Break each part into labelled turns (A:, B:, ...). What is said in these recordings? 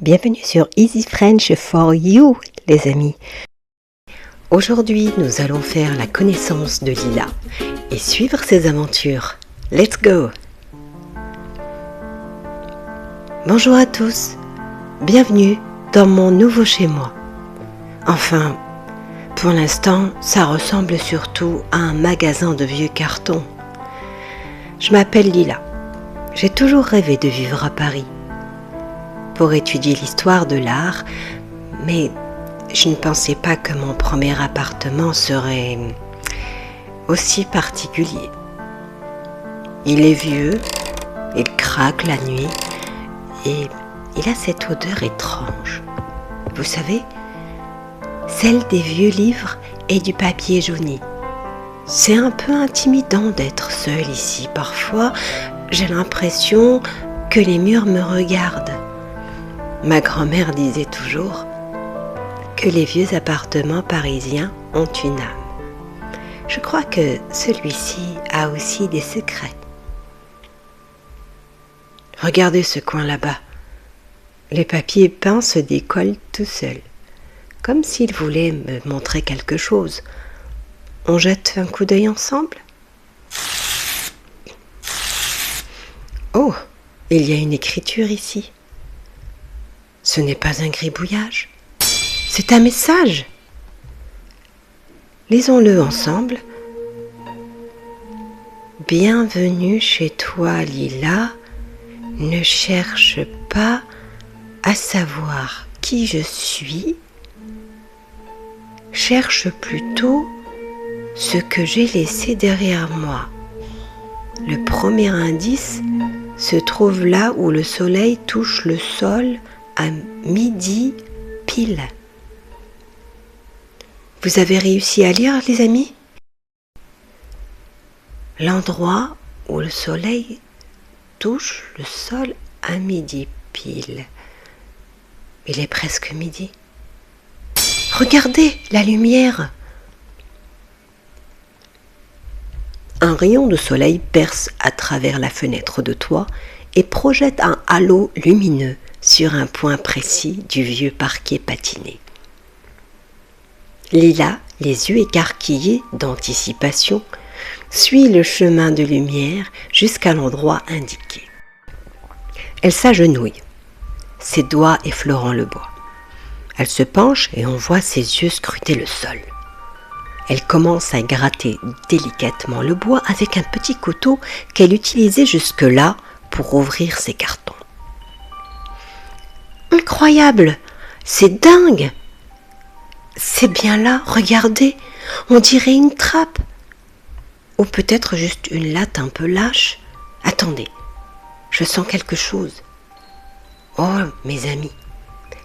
A: Bienvenue sur Easy French for You, les amis. Aujourd'hui, nous allons faire la connaissance de Lila et suivre ses aventures. Let's go! Bonjour à tous, bienvenue dans mon nouveau chez moi. Enfin, pour l'instant, ça ressemble surtout à un magasin de vieux cartons. Je m'appelle Lila. J'ai toujours rêvé de vivre à Paris pour étudier l'histoire de l'art, mais je ne pensais pas que mon premier appartement serait aussi particulier. Il est vieux, il craque la nuit et il a cette odeur étrange. Vous savez, celle des vieux livres et du papier jauni. C'est un peu intimidant d'être seule ici. Parfois, j'ai l'impression que les murs me regardent. Ma grand-mère disait toujours que les vieux appartements parisiens ont une âme. Je crois que celui-ci a aussi des secrets. Regardez ce coin là-bas. Les papiers peints se décollent tout seuls, comme s'ils voulaient me montrer quelque chose. On jette un coup d'œil ensemble? Oh, il y a une écriture ici. Ce n'est pas un gribouillage, c'est un message. Lisons-le ensemble. Bienvenue chez toi, Lila. Ne cherche pas à savoir qui je suis. Cherche plutôt ce que j'ai laissé derrière moi. Le premier indice se trouve là où le soleil touche le sol à midi pile. Vous avez réussi à lire, les amis? L'endroit où le soleil touche le sol à midi pile. Il est presque midi. Regardez la lumière! Un rayon de soleil perce à travers la fenêtre de toit et projette un halo lumineux sur un point précis du vieux parquet patiné. Lila, les yeux écarquillés d'anticipation, suit le chemin de lumière jusqu'à l'endroit indiqué. Elle s'agenouille, ses doigts effleurant le bois. Elle se penche et on voit ses yeux scruter le sol. Elle commence à gratter délicatement le bois avec un petit couteau qu'elle utilisait jusque-là pour ouvrir ses cartons. Incroyable! C'est dingue! C'est bien là, regardez, on dirait une trappe. Ou peut-être juste une latte un peu lâche. Attendez, je sens quelque chose. Oh, mes amis,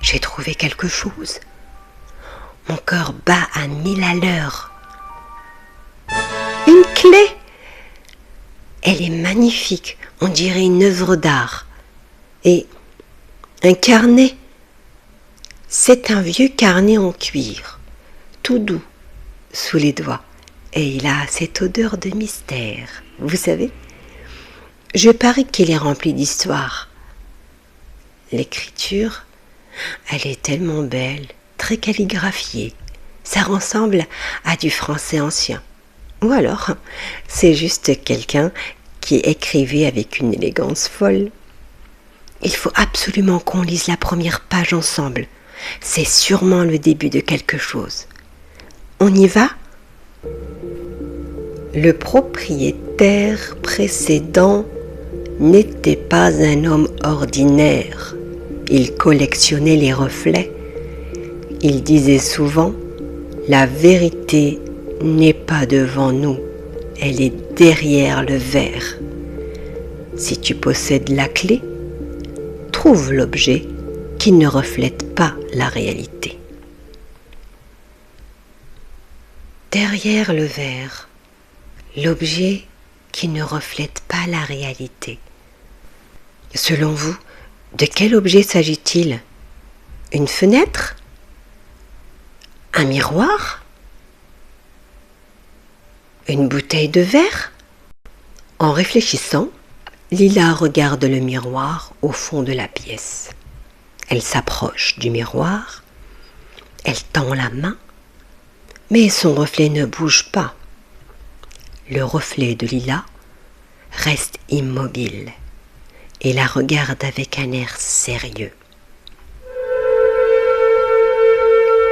A: j'ai trouvé quelque chose. Mon cœur bat à 1000 à l'heure. Une clé! Elle est magnifique, on dirait une œuvre d'art. Et un carnet. C'est un vieux carnet en cuir, tout doux, sous les doigts. Et il a cette odeur de mystère, vous savez? Je parie qu'il est rempli d'histoire. L'écriture, elle est tellement belle, très calligraphiée. Ça ressemble à du français ancien. Ou alors, c'est juste quelqu'un qui écrivait avec une élégance folle. Il faut absolument qu'on lise la première page ensemble. C'est sûrement le début de quelque chose. On y va? Le propriétaire précédent n'était pas un homme ordinaire. Il collectionnait les reflets. Il disait souvent, la vérité n'est pas devant nous, elle est derrière le verre. Si tu possèdes la clé, trouve l'objet qui ne reflète pas la réalité. Derrière le verre, l'objet qui ne reflète pas la réalité. Selon vous, de quel objet s'agit-il? Une fenêtre? Un miroir? Une bouteille de verre? En réfléchissant, Lila regarde le miroir au fond de la pièce. Elle s'approche du miroir, elle tend la main, mais son reflet ne bouge pas. Le reflet de Lila reste immobile et la regarde avec un air sérieux.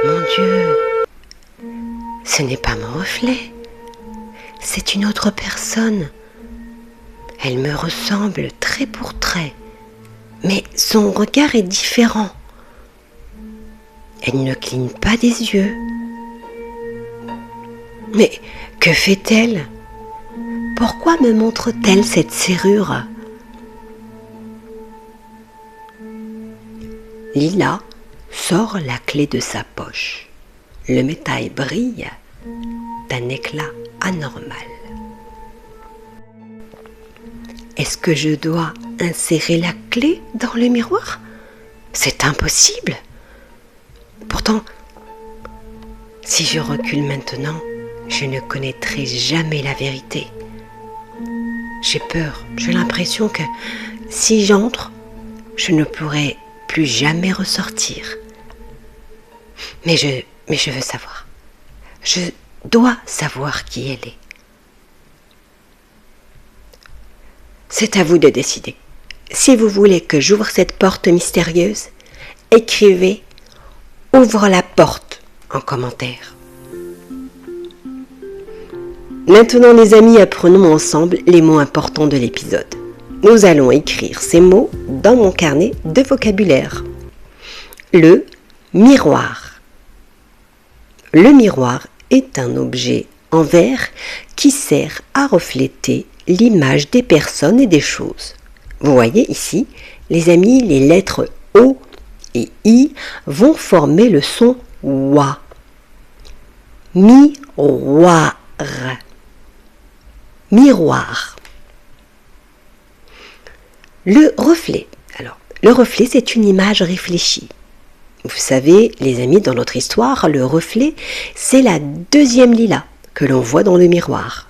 A: Mon Dieu, ce n'est pas mon reflet, c'est une autre personne. Elle me ressemble trait pour trait, mais son regard est différent. Elle ne cligne pas des yeux. Mais que fait-elle ? Pourquoi me montre-t-elle cette serrure ? Lila sort la clé de sa poche. Le métal brille d'un éclat anormal. Est-ce que je dois insérer la clé dans le miroir ? C'est impossible. Pourtant, si je recule maintenant, je ne connaîtrai jamais la vérité. J'ai peur, j'ai l'impression que si j'entre, je ne pourrai plus jamais ressortir. Mais je veux savoir. Je dois savoir qui elle est. C'est à vous de décider. Si vous voulez que j'ouvre cette porte mystérieuse, écrivez « Ouvre la porte » en commentaire. Maintenant les amis, apprenons ensemble les mots importants de l'épisode. Nous allons écrire ces mots dans mon carnet de vocabulaire. Le miroir. Le miroir est un objet en verre qui sert à refléter l'image des personnes et des choses. Vous voyez ici, les amis, les lettres O et I vont former le son OA. Miroir. Miroir. Le reflet. Alors, le reflet, c'est une image réfléchie. Vous savez, les amis, dans notre histoire, le reflet, c'est la deuxième Lila que l'on voit dans le miroir.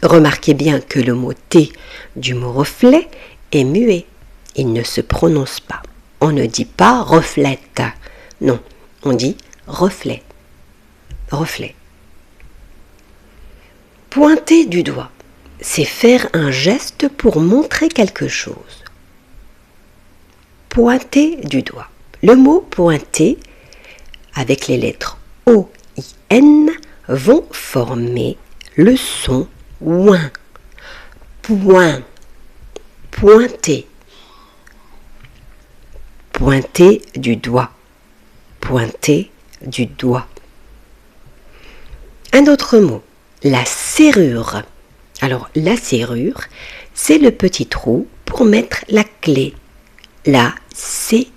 A: Remarquez bien que le mot T du mot reflet est muet. Il ne se prononce pas. On ne dit pas reflète. Non, on dit reflet. Reflet. Pointer du doigt, c'est faire un geste pour montrer quelque chose. Pointer du doigt. Le mot pointer, avec les lettres O, I, N, vont former le son ouin. Point. Pointer. Pointer du doigt. Pointer du doigt. Un autre mot, la serrure. Alors, la serrure, c'est le petit trou pour mettre la clé. La serrure.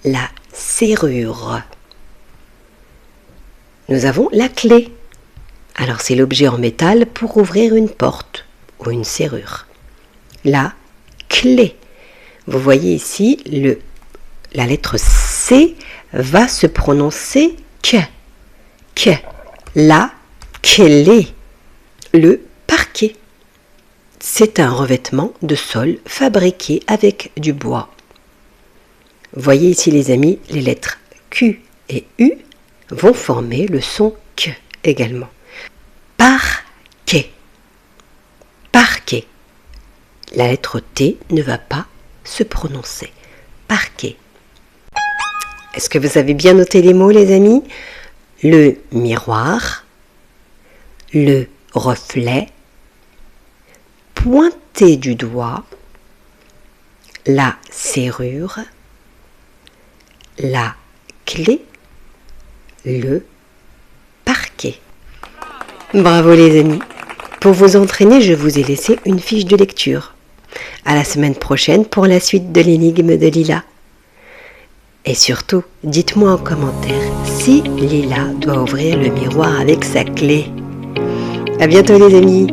A: La serrure. Nous avons la clé. Alors, c'est l'objet en métal pour ouvrir une porte ou une serrure. La clé. Vous voyez ici, la lettre C va se prononcer que. Que. La clé. Le parquet. C'est un revêtement de sol fabriqué avec du bois. Voyez ici les amis, les lettres Q et U vont former le son que également. Parquet. Parquet. La lettre T ne va pas se prononcer. Parquet. Est-ce que vous avez bien noté les mots les amis ? Le miroir, le reflet, pointer du doigt, la serrure, la clé, le parquet. Bravo les amis. Pour vous entraîner, je vous ai laissé une fiche de lecture. À la semaine prochaine pour la suite de l'énigme de Lila. Et surtout, dites-moi en commentaire si Lila doit ouvrir le miroir avec sa clé. À bientôt les amis.